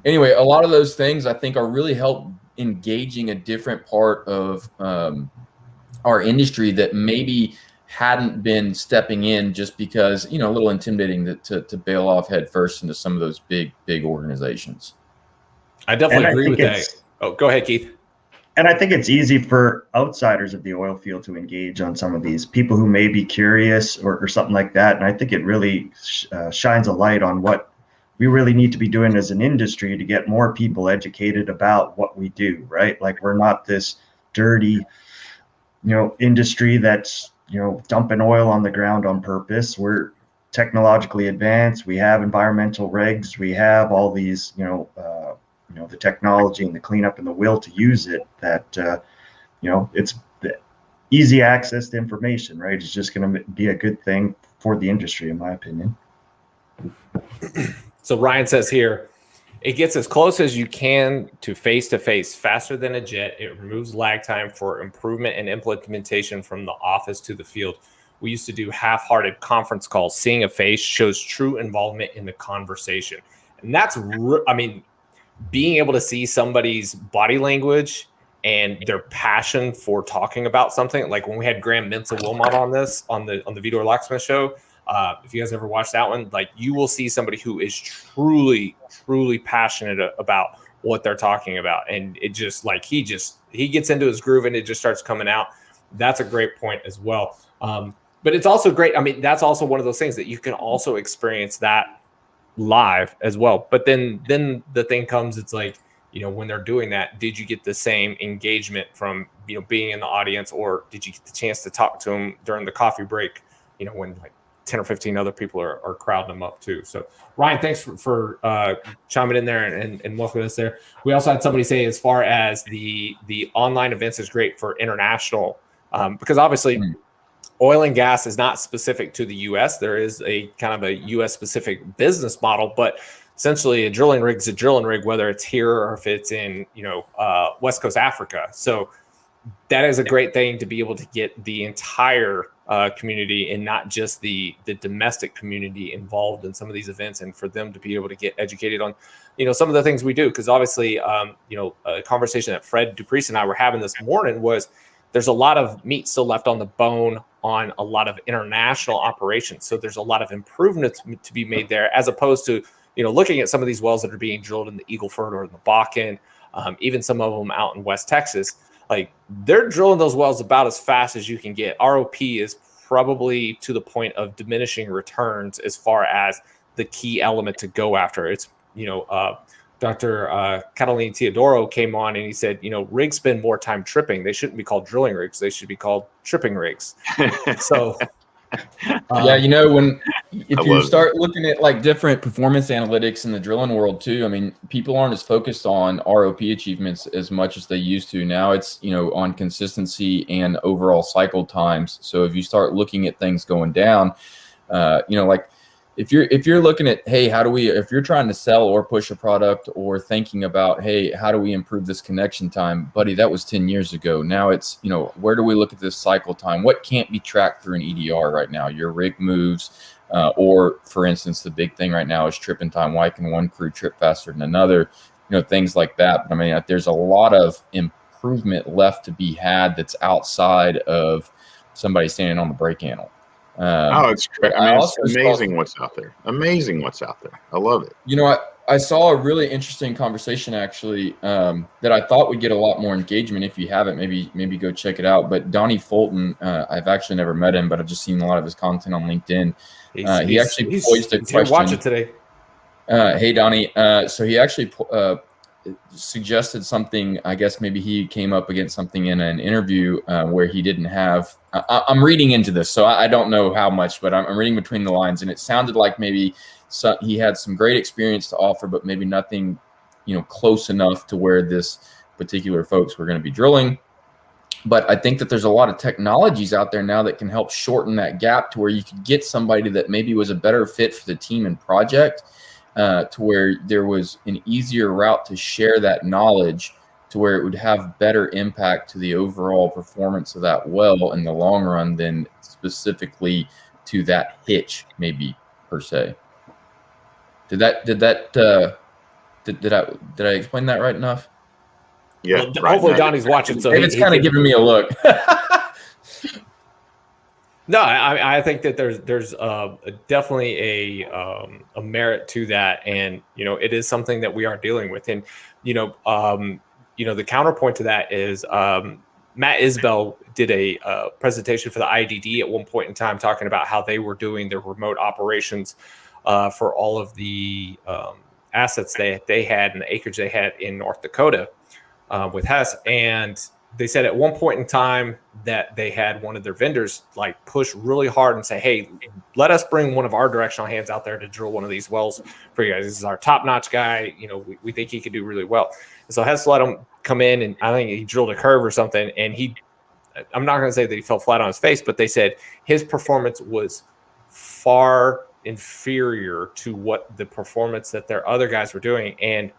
Anyway, a lot of those things I think are really help engaging a different part of our industry that maybe hadn't been stepping in just because, a little intimidating to bail off head first into some of those big organizations. I definitely agree with that. Oh, go ahead, Keith. And I think it's easy for outsiders of the oil field to engage on some of these, people who may be curious or something like that. And I think it really shines a light on what we really need to be doing as an industry to get more people educated about what we do, right? Like, we're not this dirty, industry that's, dumping oil on the ground on purpose. We're technologically advanced. We have environmental regs. We have all these, the technology and the cleanup and the will to use it, that, it's the easy access to information, right? It's just going to be a good thing for the industry, in my opinion. So Ryan says here, it gets as close as you can to face-to-face, faster than a jet. It removes lag time for improvement and implementation from the office to the field. We used to do half-hearted conference calls. Seeing a face shows true involvement in the conversation. And that's, being able to see somebody's body language and their passion for talking about something. Like when we had Graham Mensah-Wilmot on this, on the Vidor Locksmith show, if you guys ever watched that one, like, you will see somebody who is truly passionate about what they're talking about. And it just, like, he gets into his groove and it just starts coming out. That's a great point as well. But it's also great. That's also one of those things that you can also experience that live as well. But then the thing comes, it's like, when they're doing that, did you get the same engagement from, being in the audience, or did you get the chance to talk to them during the coffee break, when like 10 or 15 other people are crowding them up too. So Ryan, thanks for chiming in there and welcoming us there. We also had somebody say, as far as the online events is great for international, because obviously oil and gas is not specific to the U.S. There is a kind of a U.S. specific business model, but essentially a drilling rig is a drilling rig, whether it's here or if it's in, West Coast Africa. So that is a great thing to be able to get the entire community and not just the domestic community involved in some of these events, and for them to be able to get educated on, some of the things we do. Because obviously, a conversation that Fred Dupriest and I were having this morning was, there's a lot of meat still left on the bone on a lot of international operations. So there's a lot of improvements to be made there, as opposed to, looking at some of these wells that are being drilled in the Eagle Ford or in the Bakken, even some of them out in West Texas. Like, they're drilling those wells about as fast as you can get. ROP is probably to the point of diminishing returns as far as the key element to go after. It's, Dr. Catalina Teodoro came on and he said, rigs spend more time tripping. They shouldn't be called drilling rigs. They should be called tripping rigs. So if you start looking at like different performance analytics in the drilling world too, people aren't as focused on ROP achievements as much as they used to. Now it's, on consistency and overall cycle times. So if you start looking at things going down, like if you're looking at, hey, if you're trying to sell or push a product, or thinking about, hey, how do we improve this connection time, buddy, that was 10 years ago. Now it's, where do we look at this cycle time? What can't be tracked through an EDR right now? Your rig moves, or for instance, the big thing right now is tripping time. Why can one crew trip faster than another? Things like that. But there's a lot of improvement left to be had that's outside of somebody standing on the brake handle. It's great. It's amazing what's out there. Amazing what's out there. I love it. I saw a really interesting conversation actually that I thought would get a lot more engagement. If you haven't, maybe go check it out. But Donnie Fulton, I've actually never met him, but I've just seen a lot of his content on LinkedIn. He actually posed a question. Here watching today. Hey Donnie, so he actually suggested something. I guess maybe he came up against something in an interview where he didn't have. I'm reading into this, so I don't know how much, but I'm reading between the lines, and it sounded like maybe he had some great experience to offer, but maybe nothing, close enough to where this particular folks were going to be drilling. But I think that there's a lot of technologies out there now that can help shorten that gap to where you could get somebody that maybe was a better fit for the team and project, to where there was an easier route to share that knowledge to where it would have better impact to the overall performance of that well in the long run than specifically to that hitch, maybe per se. Did I explain that right enough? Yeah. Well, right, hopefully no, Donnie's watching, so It's kind of giving me a look. No, I think that there's definitely a merit to that, and it is something that we are dealing with, and the counterpoint to that is Matt Isbell did a presentation for the IDD at one point in time, talking about how they were doing their remote operations for all of the assets they had and the acreage they had in North Dakota with Hess. And they said at one point in time that they had one of their vendors like push really hard and say, hey, let us bring one of our directional hands out there to drill one of these wells for you guys. This is our top-notch guy. We think he could do really well. And so Hess let him come in, and I think he drilled a curve or something, and I'm not going to say that he fell flat on his face, but they said his performance was far inferior to what the performance that their other guys were doing. And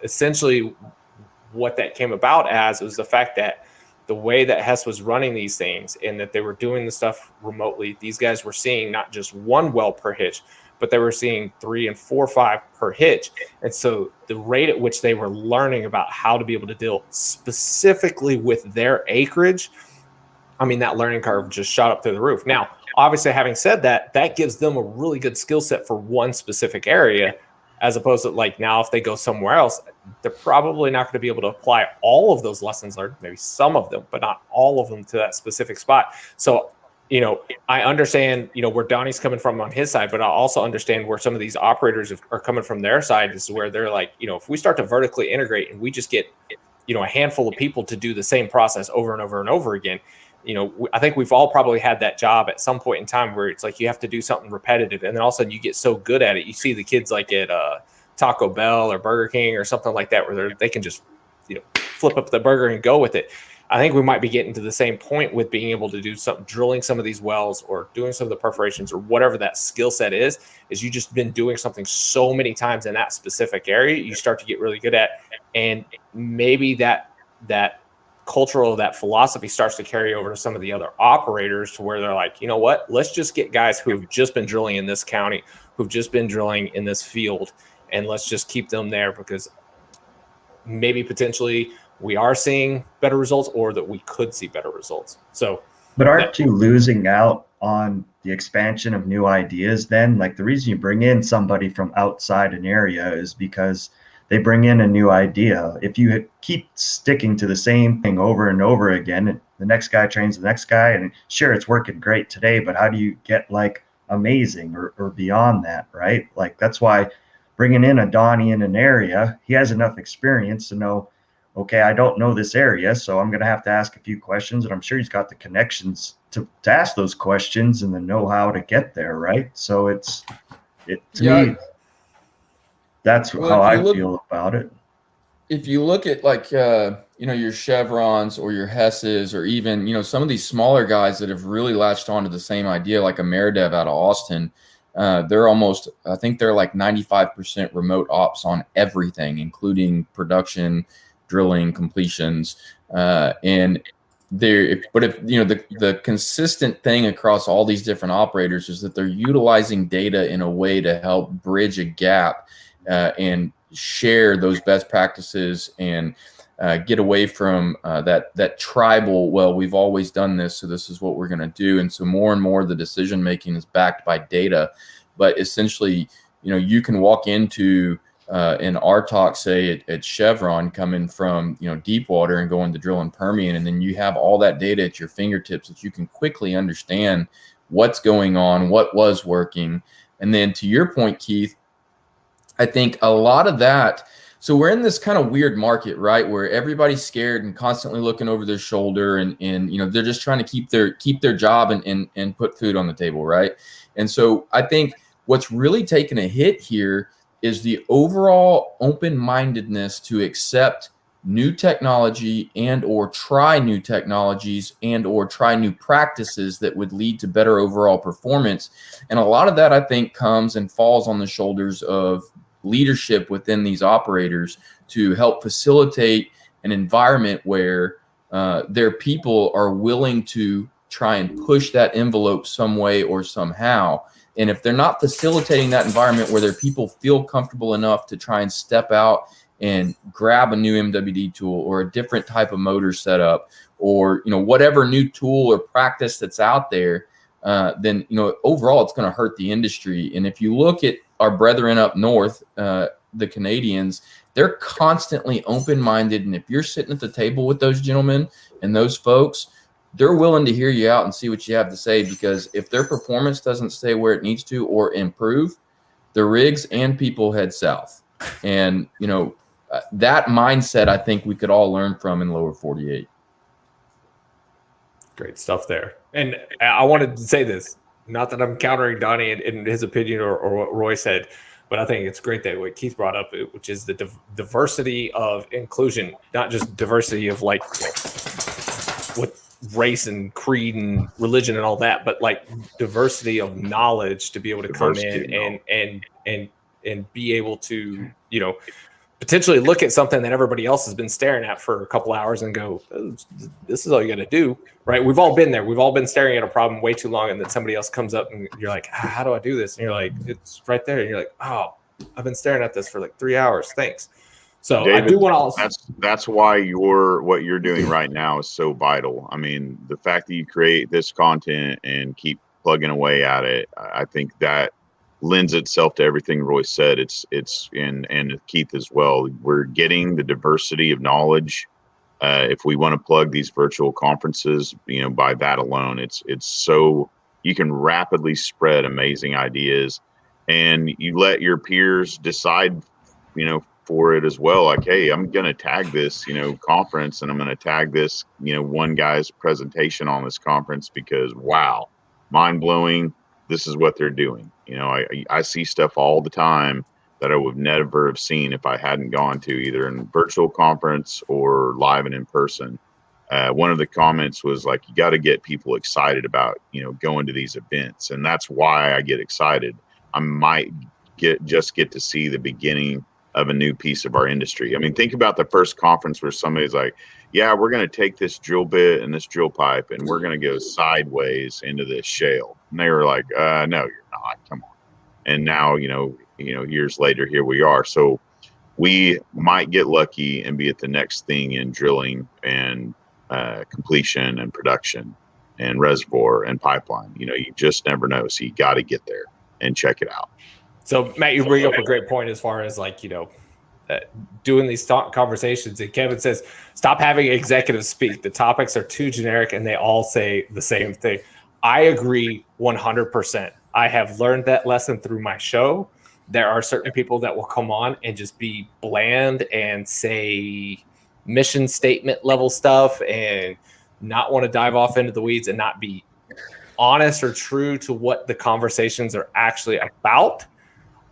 essentially what that came about as was the fact that the way that Hess was running these things and that they were doing the stuff remotely, these guys were seeing not just one well per hitch, but they were seeing 3 and 4 or 5 per hitch. And so the rate at which they were learning about how to be able to deal specifically with their acreage, I mean, that learning curve just shot up through the roof. Now, obviously, having said that, that gives them a really good skill set for one specific area, as opposed to like now if they go somewhere else, they're probably not going to be able to apply all of those lessons learned, maybe some of them, but not all of them to that specific spot. So, I understand, where Donnie's coming from on his side, but I also understand where some of these operators are coming from their side, is where they're like, if we start to vertically integrate and we just get, a handful of people to do the same process over and over and over again, I think we've all probably had that job at some point in time where it's like you have to do something repetitive, and then all of a sudden you get so good at it. You see the kids like at Taco Bell or Burger King or something like that, where they can just flip up the burger and go with it. I think we might be getting to the same point with being able to do something, drilling some of these wells or doing some of the perforations or whatever that skill set is you just been doing something so many times in that specific area, you start to get really good at, and maybe that cultural, that philosophy starts to carry over to some of the other operators, to where they're like, you know what, let's just get guys who've just been drilling in this county, who've just been drilling in this field, and let's just keep them there, because maybe potentially we are seeing better results, or that we could see better results. So, but aren't you losing out on the expansion of new ideas then? Like, the reason you bring in somebody from outside an area is because they bring in a new idea. If you keep sticking to the same thing over and over again, and the next guy trains the next guy, and sure, it's working great today, but how do you get like amazing or beyond that, right? Like, that's why bringing in a Donnie in an area, he has enough experience to know, okay, I don't know this area, so I'm going to have to ask a few questions, and I'm sure he's got the connections to ask those questions and the know-how to get there, right? So to me, that's how I feel about it. If you look at like, your Chevrons or your Hesses, or even, some of these smaller guys that have really latched onto the same idea, like a Meridev out of Austin, I think they're like 95% remote ops on everything, including production, drilling, completions. And the consistent thing across all these different operators is that they're utilizing data in a way to help bridge a gap, and share those best practices, and get away from that tribal, well, we've always done this, so this is what we're going to do. And so more and more the decision making is backed by data. But essentially, you can walk into in our talk, say at Chevron, coming from deep water and going to drill in Permian, and then you have all that data at your fingertips that you can quickly understand what's going on, what was working. And then to your point, Keith, I think a lot of that, so we're in this kind of weird market, right, where everybody's scared and constantly looking over their shoulder, and they're just trying to keep their job and put food on the table, right? And so I think what's really taken a hit here is the overall open-mindedness to accept new technology and or try new technologies and or try new practices that would lead to better overall performance. And a lot of that, I think, comes and falls on the shoulders of leadership within these operators to help facilitate an environment where their people are willing to try and push that envelope some way or somehow. And if they're not facilitating that environment where their people feel comfortable enough to try and step out and grab a new MWD tool or a different type of motor setup, or whatever new tool or practice that's out there, then overall it's going to hurt the industry. And if you look at our brethren up north, the Canadians, they're constantly open-minded. And if you're sitting at the table with those gentlemen and those folks, they're willing to hear you out and see what you have to say, because if their performance doesn't stay where it needs to or improve, the rigs and people head south. And, that mindset, I think we could all learn from in lower 48. Great stuff there. And I wanted to say this, not that I'm countering Donnie in his opinion or what Roy said, but I think it's great that what Keith brought up, which is the diversity of inclusion, not just diversity of like what race and creed and religion and all that, but like diversity of knowledge to be able to come in and be able to, potentially look at something that everybody else has been staring at for a couple hours and go, oh, this is all you got to do, right? We've all been there. We've all been staring at a problem way too long, and then somebody else comes up and you're like, how do I do this? And you're like, it's right there. And you're like, oh, I've been staring at this for like 3 hours. Thanks. So David, I do want to also. That's why what you're doing right now is so vital. I mean, the fact that you create this content and keep plugging away at it, I think that lends itself to everything Roy said. It's and Keith as well. We're getting the diversity of knowledge. If we want to plug these virtual conferences, by that alone, it's so you can rapidly spread amazing ideas, and you let your peers decide, for it as well. Like, hey, I'm going to tag this, conference, and I'm going to tag this, one guy's presentation on this conference because, wow, mind blowing. This is what they're doing. I see stuff all the time that I would never have seen if I hadn't gone to either in virtual conference or live and in person. One of the comments was like, you got to get people excited about, going to these events. And that's why I get excited. I might get to see the beginning of a new piece of our industry. I mean, think about the first conference where somebody's like, yeah, we're going to take this drill bit and this drill pipe and we're going to go sideways into this shale. And they were like, no, you're not. Come on. And now, years later, here we are. So we might get lucky and be at the next thing in drilling and completion and production and reservoir and pipeline. You just never know. So you got to get there and check it out. So Matt, you bring up a great point as far as like, doing these conversations. And Kevin says, stop having executives speak. The topics are too generic and they all say the same thing. I agree 100%. I have learned that lesson through my show. There are certain people that will come on and just be bland and say mission statement level stuff and not want to dive off into the weeds and not be honest or true to what the conversations are actually about.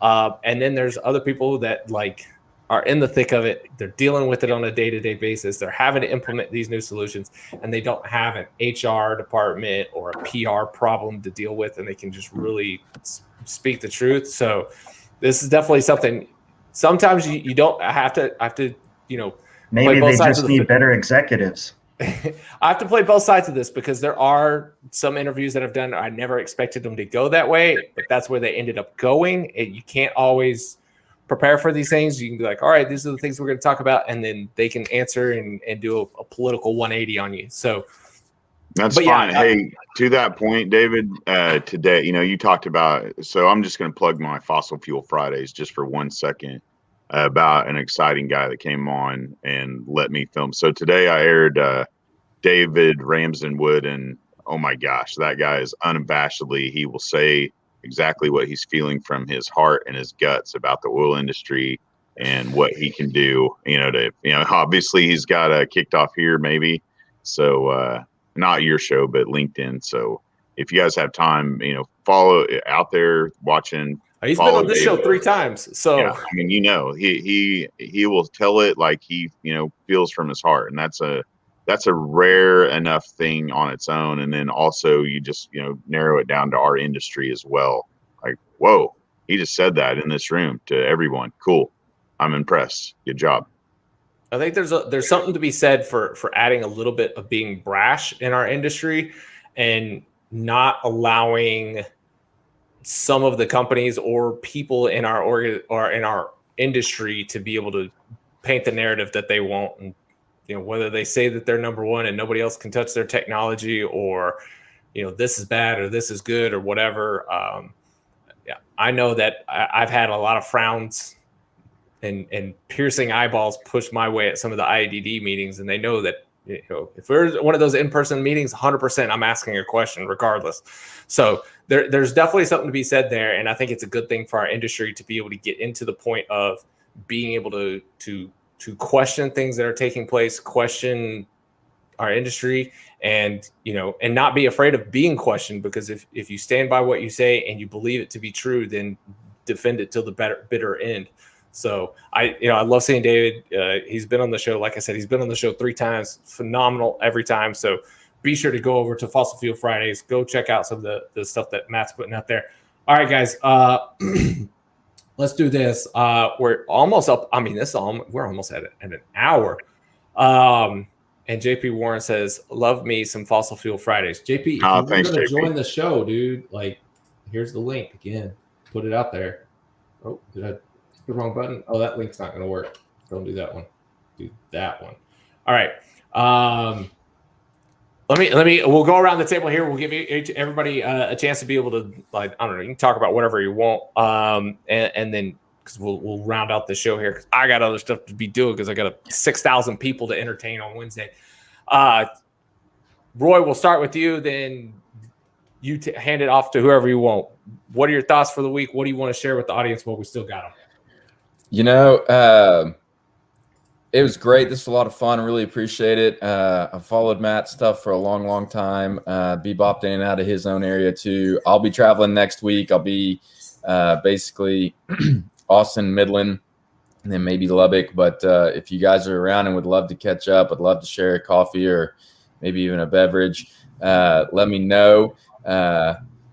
And then there's other people that like are in the thick of it. They're dealing with it on a day-to-day basis. They're having to implement these new solutions, and they don't have an HR department or a PR problem to deal with, and they can just really speak the truth. So this is definitely something. Sometimes you don't have to maybe they just need better executives. I have to play both sides of this because there are some interviews that I've done. I never expected them to go that way, but that's where they ended up going. And you can't always prepare for these things. You can be like, all right, these are the things we're going to talk about. And then they can answer and do a political 180 on you. So that's fine. Yeah, hey, to that point, David, today, you talked about, so I'm just going to plug my Fossil Fuel Fridays just for 1 second. about an exciting guy that came on and let me film. So today I aired David Ramsden-Wood, and oh my gosh, that guy is unabashedly, he will say exactly what he's feeling from his heart and his guts about the oil industry and what he can do, obviously he's got kicked off here maybe. So not your show, but LinkedIn. So if you guys have time, follow out there watching. He's been on this show 3 times. So yeah, I mean, he will tell it like he, feels from his heart. And that's a rare enough thing on its own. And then also you just, narrow it down to our industry as well. Like, whoa, he just said that in this room to everyone. Cool. I'm impressed. Good job. I think there's something to be said for adding a little bit of being brash in our industry and not allowing some of the companies or people in our or in our industry to be able to paint the narrative that they want. And, whether they say that they're number one and nobody else can touch their technology, or, this is bad or this is good or whatever. Yeah, I know that I've had a lot of frowns and piercing eyeballs pushed my way at some of the IADD meetings, and they know that if we're one of those in-person meetings, 100% I'm asking a question regardless. So there's definitely something to be said there, and I think it's a good thing for our industry to be able to get into the point of being able to question things that are taking place, question our industry, and and not be afraid of being questioned, because if you stand by what you say and you believe it to be true, then defend it till the bitter end. So I love seeing David. He's been on the show. Like I said, he's been on the show 3 times. Phenomenal every time. So be sure to go over to Fossil Fuel Fridays. Go check out some of the stuff that Matt's putting out there. All right, guys. Let's do this. We're almost up. I mean, we're almost at an hour. And JP Warren says, "Love me some Fossil Fuel Fridays." JP, if you're going to join the show, dude, here's the link again. Put it out there. Oh, did I? The wrong button. Oh, that link's not going to work. Don't do that one. Do that one. All right. We'll go around the table here. We'll give everybody a chance to be able to, I don't know, you can talk about whatever you want. And then, because we'll round out the show here, because I got other stuff to be doing, because I got 6,000 people to entertain on Wednesday. Roy, we'll start with you. Then you hand it off to whoever you want. What are your thoughts for the week? What do you want to share with the audience while we still got them? It was great. This was a lot of fun. Really appreciate it. I followed Matt's stuff for a long, long time. Bebopped in and out of his own area too. I'll be traveling next week. I'll be basically Austin, Midland, and then maybe Lubbock. But if you guys are around and would love to catch up, I'd love to share a coffee or maybe even a beverage. Let me know.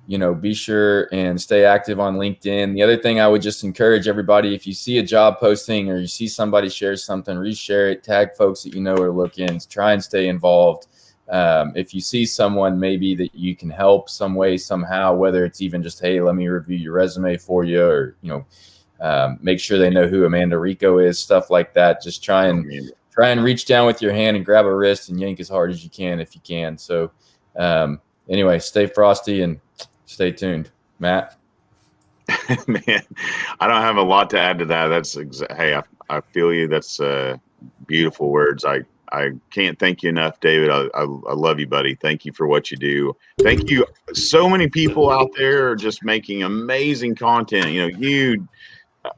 Be sure and stay active on LinkedIn. The other thing I would just encourage everybody, if you see a job posting or you see somebody share something, reshare it, tag folks that are looking, try and stay involved. If you see someone maybe that you can help some way, somehow, whether it's even just, hey, let me review your resume for you, or, make sure they know who Amanda Rico is, stuff like that. Just try and reach down with your hand and grab a wrist and yank as hard as you can if you can. So anyway, stay frosty and stay tuned. Matt? Man, I don't have a lot to add to that. Hey, I feel you. That's beautiful words. I can't thank you enough, David. I love you, buddy. Thank you for what you do. Thank you. So many people out there are just making amazing content.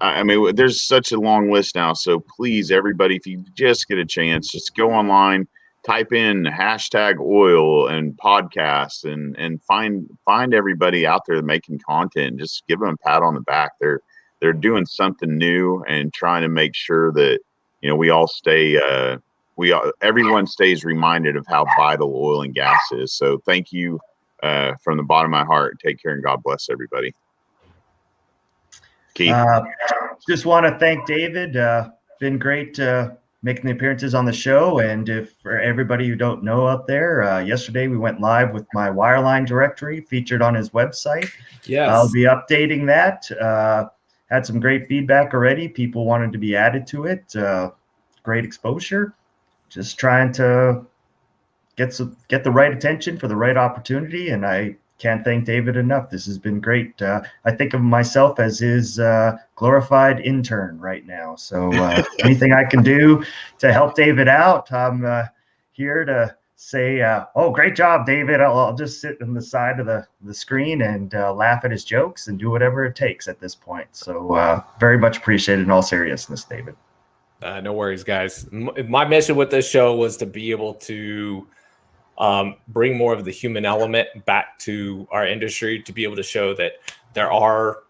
I mean, there's such a long list now. So please, everybody, if you just get a chance, just go online, type in #oil and podcast and find everybody out there making content and just give them a pat on the back. They're doing something new and trying to make sure that, we all stay, everyone stays reminded of how vital oil and gas is. So thank you from the bottom of my heart. Take care and God bless everybody. Keith? Just want to thank David. Been great making the appearances on the show. And if for everybody who don't know out there, yesterday we went live with my wireline directory featured on his website. Yes. I'll be updating that. Had some great feedback already. People wanted to be added to it. Great exposure. Just trying to get the right attention for the right opportunity. And I can't thank David enough. This has been great. I think of myself as his glorified intern right now. So anything I can do to help David out, I'm here to say, oh, great job, David. I'll just sit on the side of the screen and laugh at his jokes and do whatever it takes at this point. So very much appreciated in all seriousness, David. No worries, guys. My mission with this show was to be able to bring more of the human element back to our industry, to be able to show that there are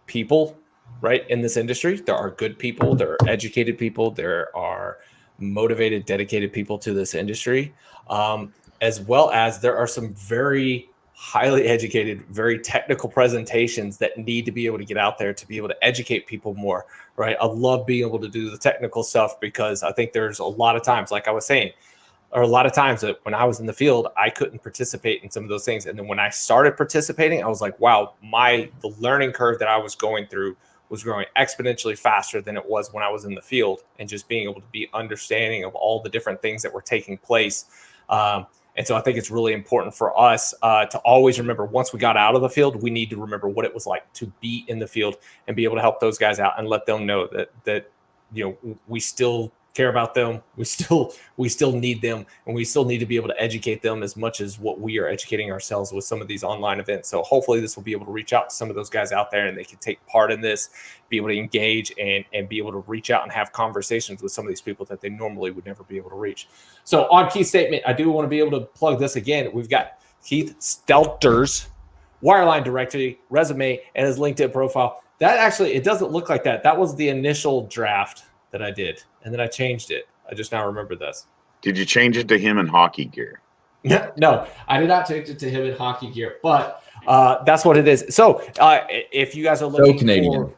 people, right, in this industry. There are good people, there are educated people, there are motivated, dedicated people to this industry, as well as there are some very highly educated, very technical presentations that need to be able to get out there to be able to educate people more, right? I love being able to do the technical stuff because I think there's a lot of times, like I was saying, or a lot of times that when I was in the field, I couldn't participate in some of those things. And then when I started participating, I was like, wow, the learning curve that I was going through was growing exponentially faster than it was when I was in the field, and just being able to be understanding of all the different things that were taking place. And so I think it's really important for us to always remember, once we got out of the field, we need to remember what it was like to be in the field and be able to help those guys out and let them know that we still care about them. We still need them, and we still need to be able to educate them as much as what we are educating ourselves with some of these online events. So hopefully this will be able to reach out to some of those guys out there, and they can take part in this, be able to engage and be able to reach out and have conversations with some of these people that they normally would never be able to reach. So on Keith's statement, I do want to be able to plug this again. We've got Keith Stelter's wireline directory, resume, and his LinkedIn profile. That actually, it doesn't look like that. That was the initial draft that I did, and then I changed it. I just now remember this. Did you change it to him in hockey gear? No, I did not change it to him in hockey gear, but that's what it is. So if you guys are looking for,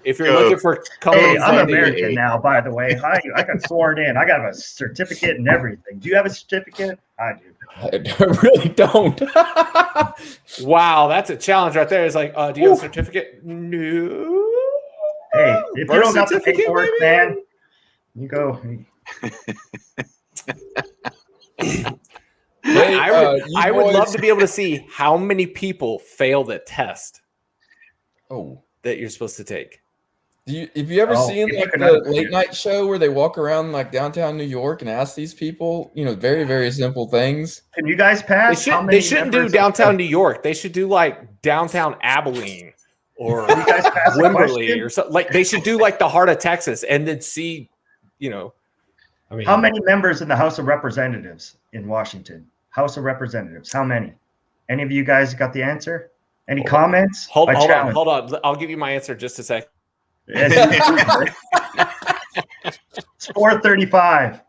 if you're looking for companies, hey, I'm American now, by the way. I got sworn in. I got a certificate and everything. Do you have a certificate? I do. I really don't. Wow, that's a challenge right there. It's like, do you have a certificate? No. Hey, if you don't got the paperwork, man, you go. I would love to be able to see how many people fail the test. That you're supposed to take. Have you ever seen like the late night show where they walk around like downtown New York and ask these people, very, very simple things? Can you guys pass? They shouldn't do downtown New York. They should do like downtown Abilene or Wimberley or something. Like they should do like the heart of Texas and then see, how many members in the House of Representatives in Washington? House of Representatives. How many? Any of you guys got the answer? Any comments? Hold on. I'll give you my answer in just a sec. It's 435.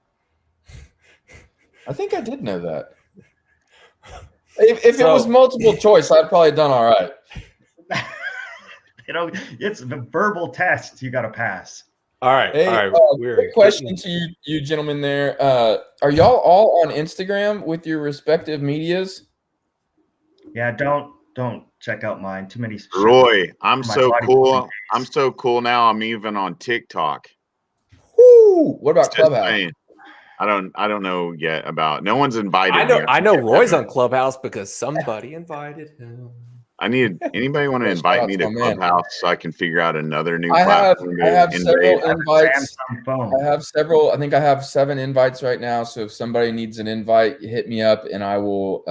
I think I did know that. If it was multiple choice, I'd probably done all right. It's a verbal test you got to pass. All right. Hey, all right. Quick question to you gentlemen there. Are y'all all on Instagram with your respective medias? Yeah, don't check out mine. Too many. Roy, I'm so cool. I'm so cool now. I'm even on TikTok. Woo! What about Clubhouse? I don't know yet about. No one's invited me. I know Roy's on Clubhouse because somebody invited him. I need anybody want to invite me to Clubhouse so I can figure out another new platform. I have several invites. I think I have 7 invites right now. So if somebody needs an invite, hit me up and I will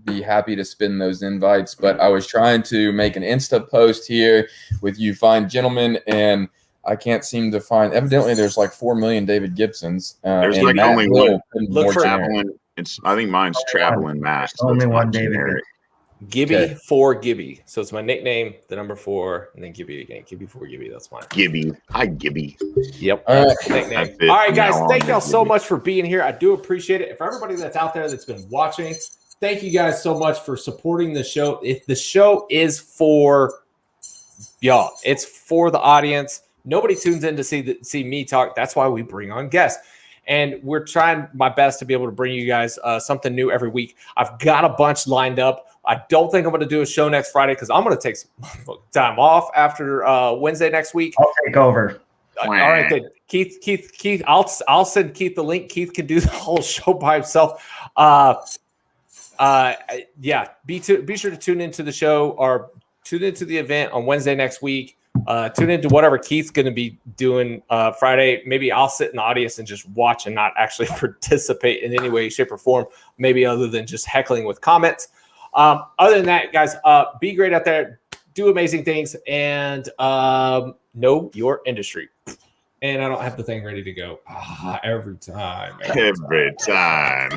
be happy to spin those invites. But I was trying to make an Insta post here with you fine gentlemen, and I can't seem to find. Evidently, there's like 4 million David Gibsons. There's like only one. Look for traveling. I think mine's traveling Matt. Only one David. Gibby for Gibby. So it's my nickname, the number 4, and then Gibby again. Gibby for Gibby. That's mine. Gibby. Hi, Gibby. Yep. That's the nickname. All right, guys. Thank y'all so much for being here. I do appreciate it. For everybody that's out there that's been watching, thank you guys so much for supporting the show. If the show is for y'all, it's for the audience. Nobody tunes in to see me talk. That's why we bring on guests. And we're trying my best to be able to bring you guys something new every week. I've got a bunch lined up. I don't think I'm going to do a show next Friday because I'm going to take some time off after Wednesday next week. I'll take over. All right, good. Keith. I'll send Keith the link. Keith can do the whole show by himself. yeah, be sure to tune into the show or tune into the event on Wednesday next week. Tune into whatever Keith's going to be doing Friday. Maybe I'll sit in the audience and just watch and not actually participate in any way, shape, or form, maybe other than just heckling with comments. Other than that, guys, be great out there. Do amazing things and know your industry. And I don't have the thing ready to go every time. Every time.